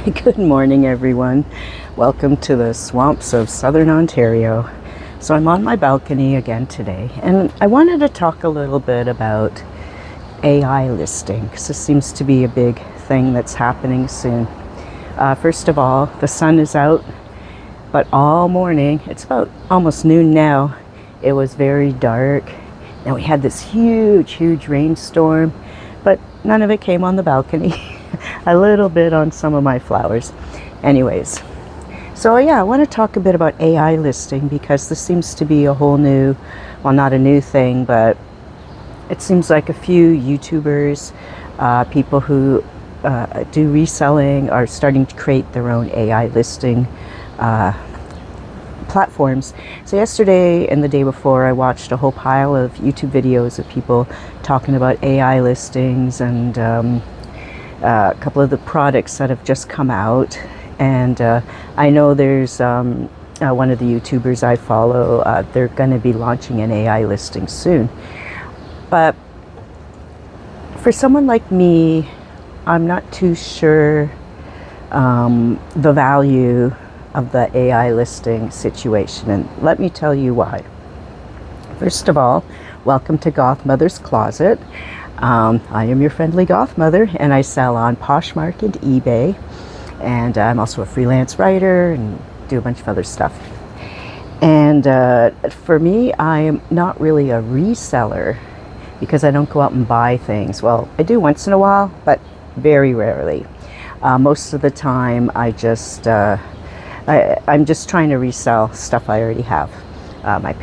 Good morning, everyone. Welcome to the swamps of southern Ontario. So I'm on my balcony again today, and I wanted to talk a little bit about AI listing, because this seems to be a big thing that's happening soon. First of all, the sun is out, but all morning, it's about almost noon now, it was very dark. And we had this huge rainstorm, but none of it came on the balcony. A little bit on some of my flowers. Anyways, so yeah, I want to talk a bit about AI listing, because this seems to be a whole new, well, not a new thing, but it seems like a few YouTubers, people who do reselling, are starting to create their own AI listing platforms. So yesterday and the day before, I watched a whole pile of YouTube videos of people talking about AI listings and a couple of the products that have just come out. And I know there's one of the YouTubers I follow, they're going to be launching an AI listing soon. But for someone like me, I'm not too sure the value of the AI listing situation, and let me tell you why. First of all, welcome to Goth Mother's Closet. I am your friendly goth mother, and I sell on Poshmark and eBay, and I'm also a freelance writer and do a bunch of other stuff. And for me, I am not really a reseller, because I don't go out and buy things. Well, I do once in a while, but very rarely. Most of the time, I'm just trying to resell stuff I already have. My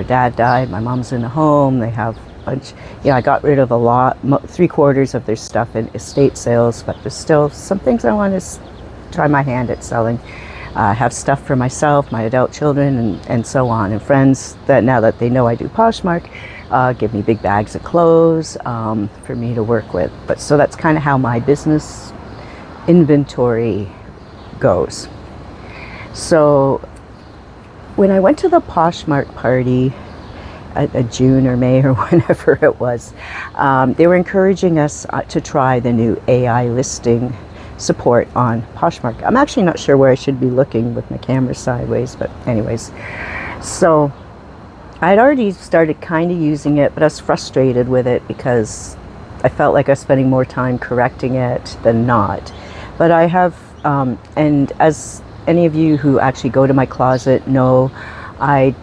dad died. My mom's in a home. They have a bunch. I got rid of a lot, 3/4 of their stuff in estate sales, but there's still some things I want to try my hand at selling. I have stuff for myself, my adult children, and so on. And friends that, now that they know I do Poshmark, give me big bags of clothes for me to work with. But so that's kind of how my business inventory goes. So when I went to the Poshmark party at June or May or whenever it was, they were encouraging us to try the new AI listing support on Poshmark. I'm actually not sure where I should be looking with my camera sideways, but anyways. So I had already started kind of using it, but I was frustrated with it because I felt like I was spending more time correcting it than not. But I have, and as any of you who actually go to my closet know, I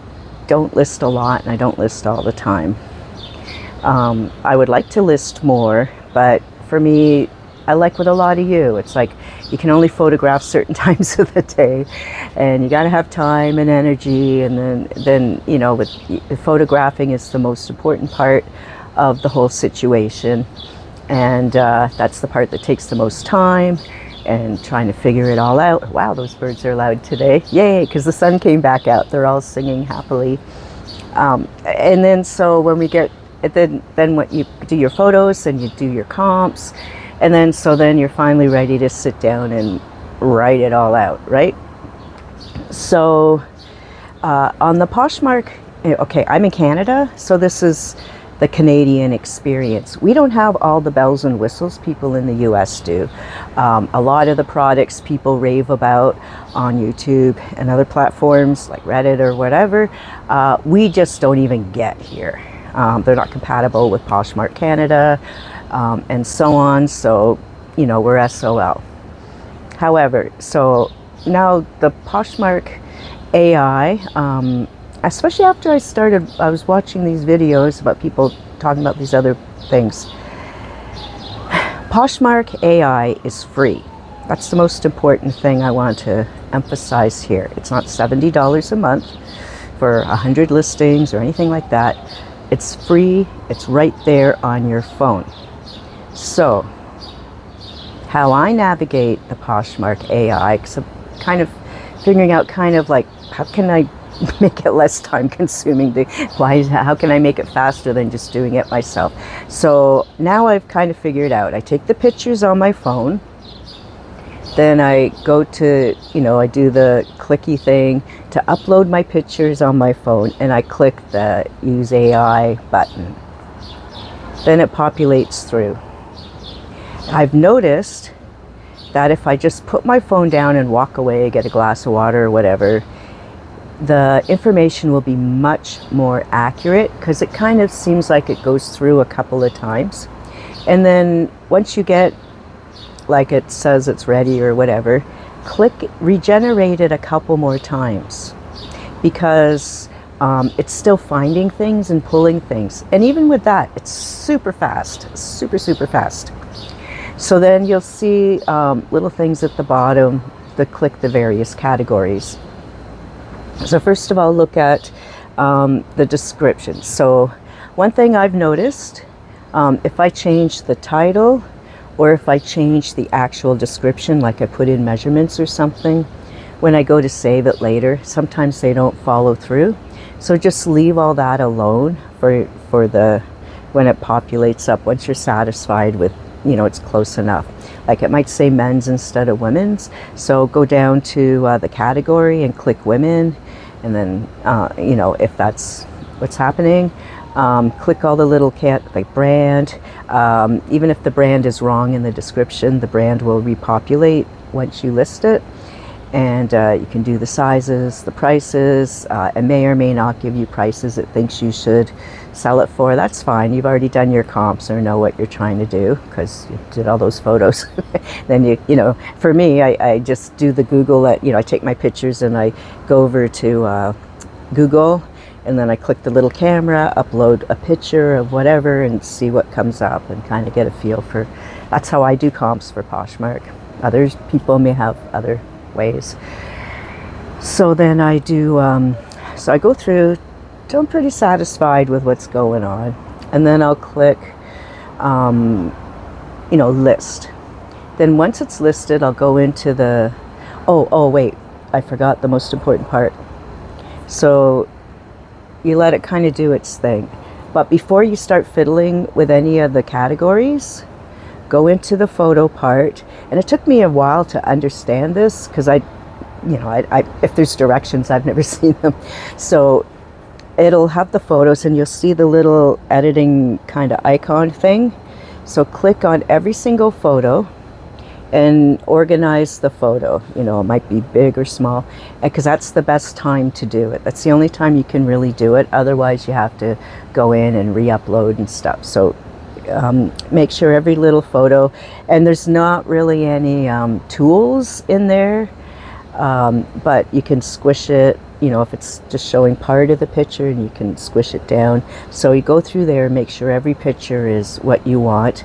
don't list a lot and I don't list all the time. I would like to list more, but for me, I like with a lot of you, it's like you can only photograph certain times of the day, and you got to have time and energy, and then with photographing is the most important part of the whole situation, and that's the part that takes the most time, and trying to figure it all out. Wow, those birds are loud today. Yay, because the sun came back out. They're all singing happily. And then so when we get, then what, you do your photos and you do your comps, and then you're finally ready to sit down and write it all out, right? So on the Poshmark, okay, I'm in Canada, so this is the Canadian experience. We don't have all the bells and whistles people in the US do. A lot of the products people rave about on YouTube and other platforms like Reddit or whatever, we just don't even get here. They're not compatible with Poshmark Canada, and so on, so we're SOL. However, so now the Poshmark AI, especially after I was watching these videos about people talking about these other things. Poshmark AI is free. That's the most important thing I want to emphasize here. It's not $70 a month for 100 listings or anything like that. It's free. It's right there on your phone. So how I navigate the Poshmark AI, because I'm kind of figuring out like, how can I make it less time consuming? How can I make it faster than just doing it myself? So now I've kind of figured out, I take the pictures on my phone, then I go to, I do the clicky thing to upload my pictures on my phone, and I click the use AI button. Then it populates through. I've noticed that if I just put my phone down and walk away, get a glass of water or whatever, the information will be much more accurate, because it kind of seems like it goes through a couple of times. And then once you get, like, it says it's ready or whatever, click regenerate it a couple more times, because it's still finding things and pulling things. And even with that, it's super fast, super fast. So then you'll see little things at the bottom that click the various categories. So first of all, look at the description. So one thing I've noticed, if I change the title, or if I change the actual description, like I put in measurements or something, when I go to save it later, sometimes they don't follow through. So just leave all that alone for the when it populates up, once you're satisfied with, you know, it's close enough. Like it might say men's instead of women's. So go down to the category and click women, and then, you know, if that's what's happening, click all the little like brand. Even if the brand is wrong in the description, the brand will repopulate once you list it. And you can do the sizes, the prices. It may or may not give you prices it thinks you should sell it for. That's fine. You've already done your comps or know what you're trying to do, because you did all those photos. Then you know, for me, I just do the Google. You know, I take my pictures and I go over to Google, and then I click the little camera, upload a picture of whatever, and see what comes up, and kind of get a feel for. That's how I do comps for Poshmark. Others people may have other ways. So then I do, so I go through till I'm pretty satisfied with what's going on, and then I'll click, you know, list. Then once it's listed, I'll go into the, oh wait, I forgot the most important part. So you let it kind of do its thing, but before you start fiddling with any of the categories, go into the photo part. And it took me a while to understand this, because I if there's directions, I've never seen them. So it'll have the photos, and you'll see the little editing kind of icon thing. So click on every single photo and organize the photo. You know, it might be big or small, because that's the best time to do it. That's the only time you can really do it. Otherwise, you have to go in and re-upload and stuff. So make sure every little photo, and there's not really any tools in there, but you can squish it, you know, if it's just showing part of the picture, and you can squish it down. So you go through there, make sure every picture is what you want,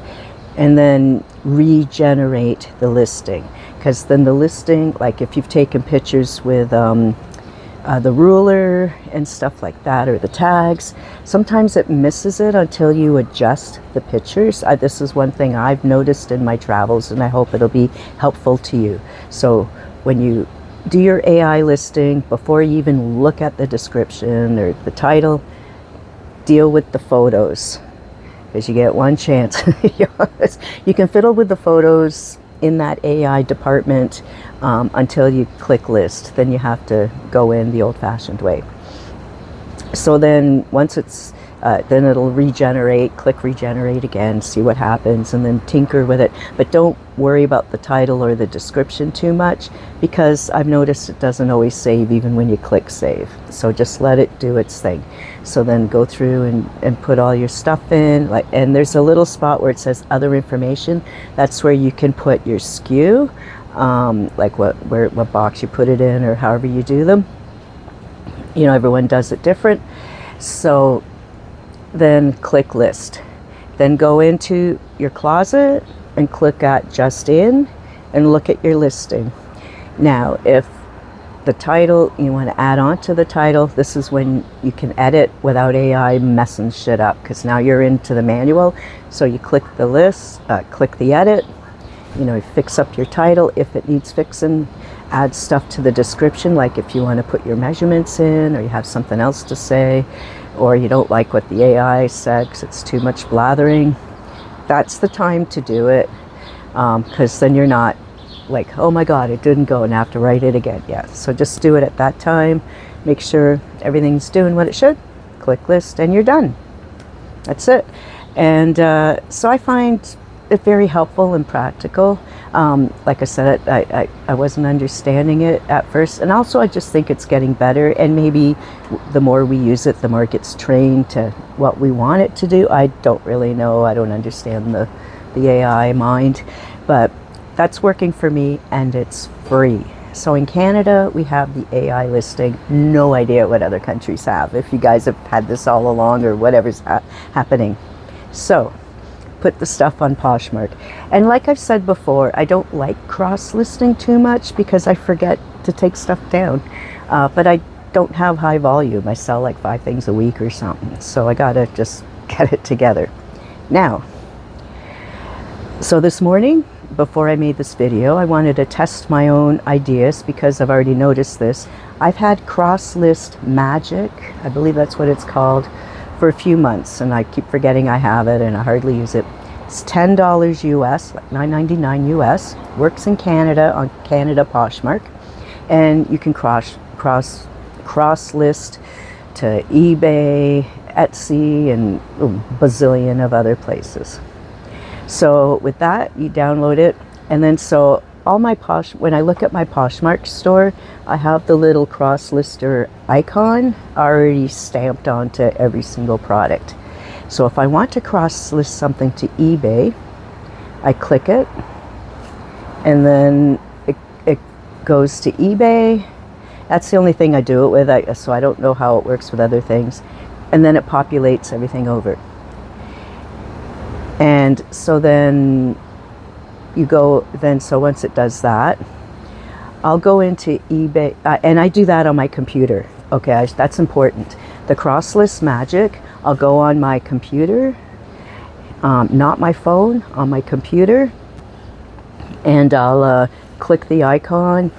and then regenerate the listing. Because then the listing, like if you've taken pictures with the ruler and stuff like that, or the tags, sometimes it misses it until you adjust the pictures. This is one thing I've noticed in my travels, and I hope it'll be helpful to you. So when you do your AI listing, before you even look at the description or the title, deal with the photos, because you get one chance. You can fiddle with the photos in that AI department until you click list. Then you have to go in the old-fashioned way. So then once it's then it'll regenerate. Click regenerate again, see what happens, and then tinker with it. But don't worry about the title or the description too much, because I've noticed it doesn't always save even when you click save. So just let it do its thing. So then go through and put all your stuff in, like, and there's a little spot where it says other information. That's where you can put your SKU, like what box you put it in, or however you do them. You know, everyone does it different. So then click list. Then go into your closet and click at just in and look at your listing. Now, if the title, you want to add on to the title, this is when you can edit without AI messing shit up, because now you're into the manual. So you click the list, click the edit, you know, fix up your title if it needs fixing, add stuff to the description, like if you want to put your measurements in, or you have something else to say, or you don't like what the AI said because it's too much blathering. That's the time to do it, because then you're not like, oh my god, it didn't go, and I have to write it again. Yeah, so just do it at that time. Make sure everything's doing what it should. Click list, and you're done. That's it. And so I find it's very helpful and practical. Like I said, I wasn't understanding it at first, and also I just think it's getting better, and maybe the more we use it, the more it gets trained to what we want it to do. I don't really know. I don't understand the AI mind, but that's working for me, and it's free. So in Canada, we have the AI listing. No idea what other countries have, if you guys have had this all along or whatever's happening. So put the stuff on Poshmark. And like I've said before, I don't like cross-listing too much because I forget to take stuff down. But I don't have high volume. I sell like 5 things a week or something. So I gotta just get it together. Now, so this morning, before I made this video, I wanted to test my own ideas because I've already noticed this. I've had cross-list magic, I believe that's what it's called, for a few months, and I keep forgetting I have it and I hardly use it. It's $10 US, like $9.99 US. Works in Canada on Canada Poshmark, and you can cross list to eBay, Etsy, and a bazillion of other places. So with that, you download it, and then so all my when I look at my Poshmark store, I have the little cross lister icon already stamped onto every single product. So if I want to cross list something to eBay, I click it, and then it goes to eBay. That's the only thing I do it with, so I don't know how it works with other things. And then it populates everything over. And so then you go, so once it does that, I'll go into eBay, and I do that on my computer. Okay, that's important. The cross list magic, I'll go on my computer, not my phone, on my computer, and I'll click the icon,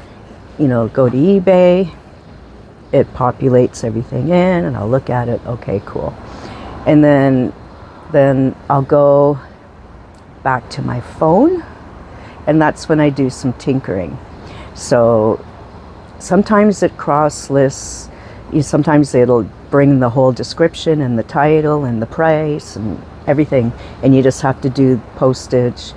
go to eBay, it populates everything in, and I'll look at it, okay, cool. And then I'll go back to my phone, and that's when I do some tinkering. So sometimes it cross lists, sometimes it'll bring the whole description and the title and the price and everything, and you just have to do postage,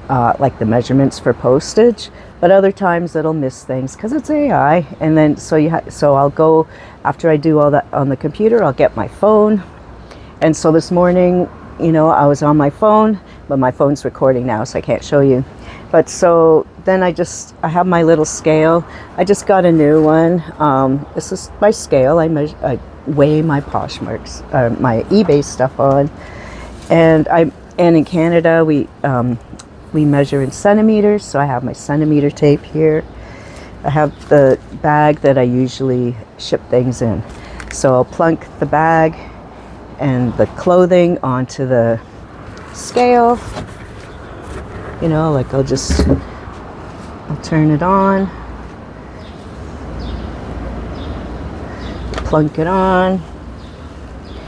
like the measurements for postage. But other times it'll miss things because it's AI. And then so I'll go, after I do all that on the computer, I'll get my phone. And so this morning, I was on my phone, but my phone's recording now, so I can't show you. But so then I have my little scale. I just got a new one. This is my scale. I weigh my Poshmarks, my eBay stuff on. And in Canada, we measure in centimeters, so I have my centimeter tape here. I have the bag that I usually ship things in. So I'll plunk the bag and the clothing onto the scale. Like I'll turn it on, plunk it on.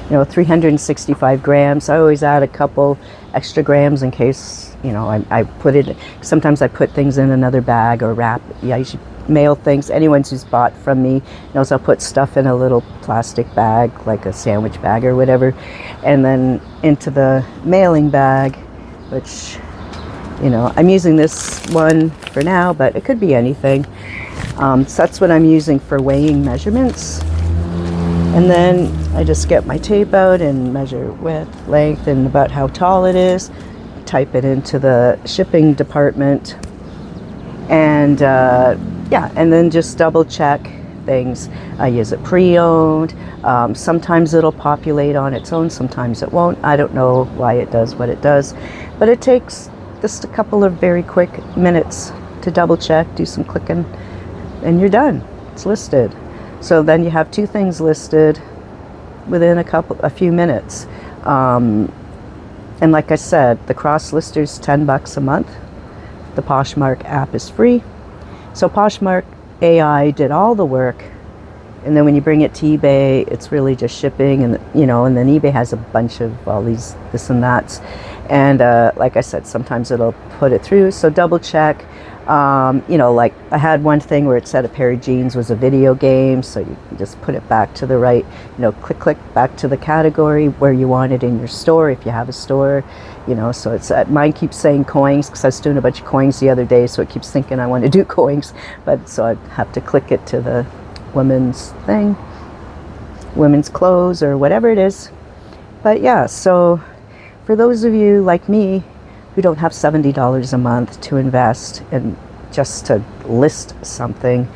365 grams. I always add a couple extra grams in case, I put it, sometimes I put things in another bag or wrap. Yeah, you should mail things. Anyone who's bought from me knows I'll put stuff in a little plastic bag, like a sandwich bag or whatever, and then into the mailing bag, which, I'm using this one for now, but it could be anything. So that's what I'm using for weighing measurements. And then I just get my tape out and measure width, length, and about how tall it is. Type it into the shipping department. And and then just double check things. I use it pre-owned. Sometimes it'll populate on its own, sometimes it won't. I don't know why it does what it does. But it takes just a couple of very quick minutes to double check, do some clicking, and you're done. It's listed. So then you have 2 things listed within a few minutes. And like I said, the cross lister's $10 a month. The Poshmark app is free. So Poshmark AI did all the work, and then when you bring it to eBay, it's really just shipping, and and then eBay has a bunch of all these this and that. And like I said, sometimes it'll put it through. So double check. You know, like I had one thing where it said a pair of jeans was a video game, so you can just put it back to the right, you know, click, click, back to the category where you want it in your store, if you have a store, you know. So it's, mine keeps saying coins, because I was doing a bunch of coins the other day, so it keeps thinking I want to do coins, but so I have to click it to the women's thing, women's clothes, or whatever it is. But yeah, so for those of you like me who don't have $70 a month to invest and just to list something,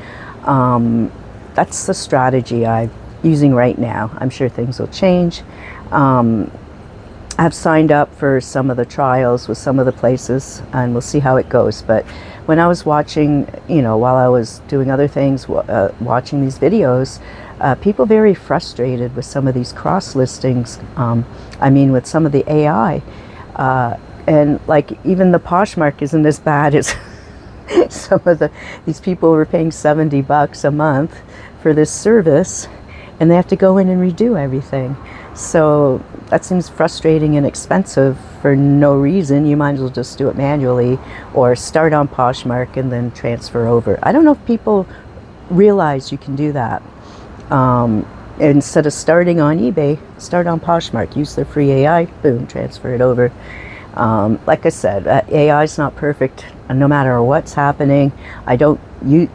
that's the strategy I'm using right now. I'm sure things will change. I've signed up for some of the trials with some of the places, and we'll see how it goes. But when I was watching, you know, while I was doing other things, watching these videos, people very frustrated with some of these cross listings. I mean, with some of the AI, and like even the Poshmark isn't as bad as some of these people were paying $70 a month for this service, and they have to go in and redo everything. So that seems frustrating and expensive for no reason. You might as well just do it manually, or start on Poshmark and then transfer over. I don't know if people realize you can do that. Instead of starting on eBay, start on Poshmark, use their free AI, boom, transfer it over. Like I said, AI is not perfect, no matter what's happening.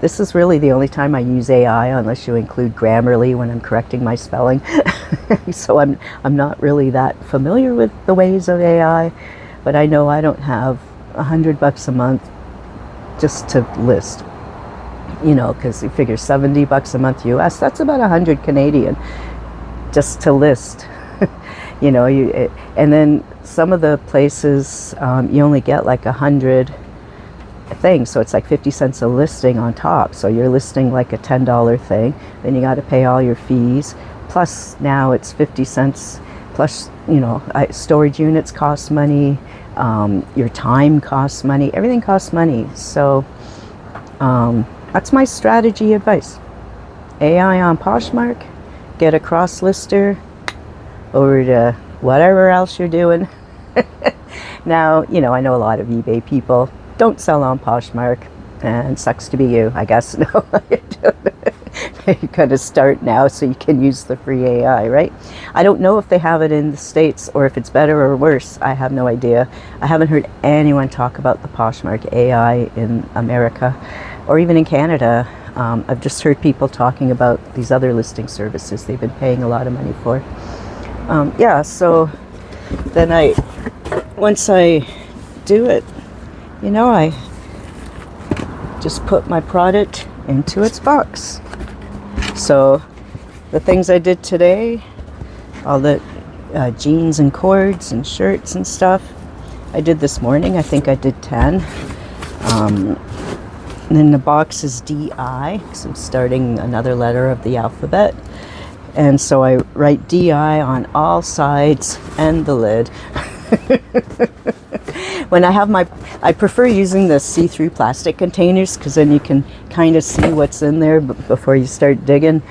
This is really the only time I use AI, unless you include Grammarly when I'm correcting my spelling. So I'm not really that familiar with the ways of AI, but I know I don't have $100 a month just to list, you know, because you figure $70 a month US, that's about 100 Canadian just to list. You know, and then some of the places, you only get like 100 things, so it's like 50 cents a listing on top. So you're listing like a $10 thing, then you got to pay all your fees, plus now it's 50 cents plus, you know, storage units cost money, your time costs money, everything costs money. So that's my strategy advice. AI on Poshmark, get a cross lister over to whatever else you're doing. Now, you know, I know a lot of eBay people don't sell on Poshmark, and sucks to be you, I guess. No, you gotta start now so you can use the free AI, right? I don't know if they have it in the States or if it's better or worse. I have no idea. I haven't heard anyone talk about the Poshmark AI in America or even in Canada. I've just heard people talking about these other listing services they've been paying a lot of money for. Yeah, so then once I do it, you know, I just put my product into its box. So the things I did today, all the jeans and cords and shirts and stuff, I did this morning. I think I did 10. And then the box is DI, because I'm starting another letter of the alphabet. And so I write DI on all sides and the lid. When I have I prefer using the see-through plastic containers, because then you can kind of see what's in there before you start digging.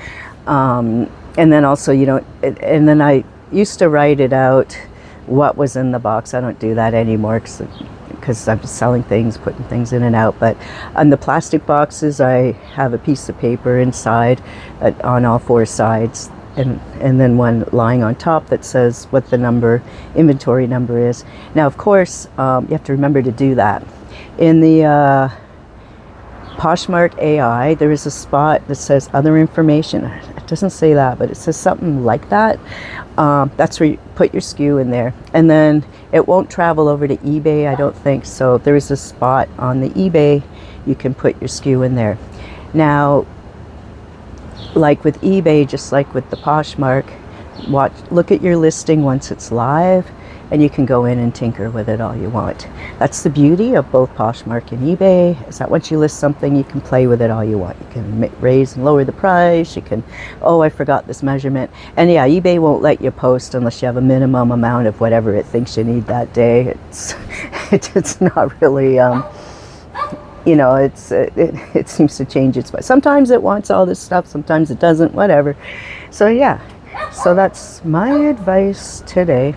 And then also, you know, and then I used to write it out what was in the box. I don't do that anymore because I'm selling things, putting things in and out. But on the plastic boxes, I have a piece of paper inside on all four sides, and then one lying on top that says what the inventory number is. Now, of course, you have to remember to do that. In the Poshmark AI, there is a spot that says other information. It doesn't say that, but it says something like that. That's where you put your SKU in there, and then it won't travel over to eBay, I don't think. So there is a spot on the eBay you can put your SKU in there. Now, like with eBay, just like with the Poshmark, look at your listing once it's live, and you can go in and tinker with it all you want. That's the beauty of both Poshmark and eBay, is that once you list something, you can play with it all you want. You can raise and lower the price. You can, oh, I forgot this measurement. And yeah, eBay won't let you post unless you have a minimum amount of whatever it thinks you need that day. It's not really, you know, it seems to change its, but sometimes it wants all this stuff, sometimes it doesn't, whatever. So yeah, so that's my advice today.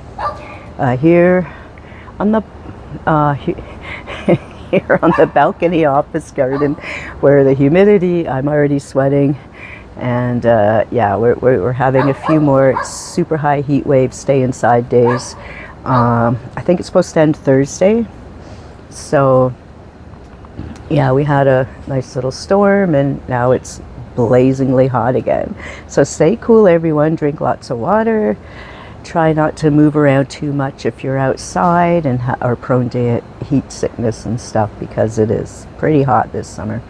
Here on the here on the balcony office garden where the humidity, I'm already sweating. And yeah, we're having a few more super high heat wave stay inside days. I think it's supposed to end Thursday. So yeah, we had a nice little storm and now it's blazingly hot again. So stay cool, everyone. Drink lots of water. Try not to move around too much if you're outside and are prone to heat sickness and stuff, because it is pretty hot this summer.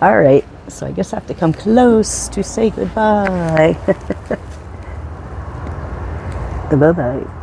All right, so I guess I have to come close to say goodbye. Bye-bye.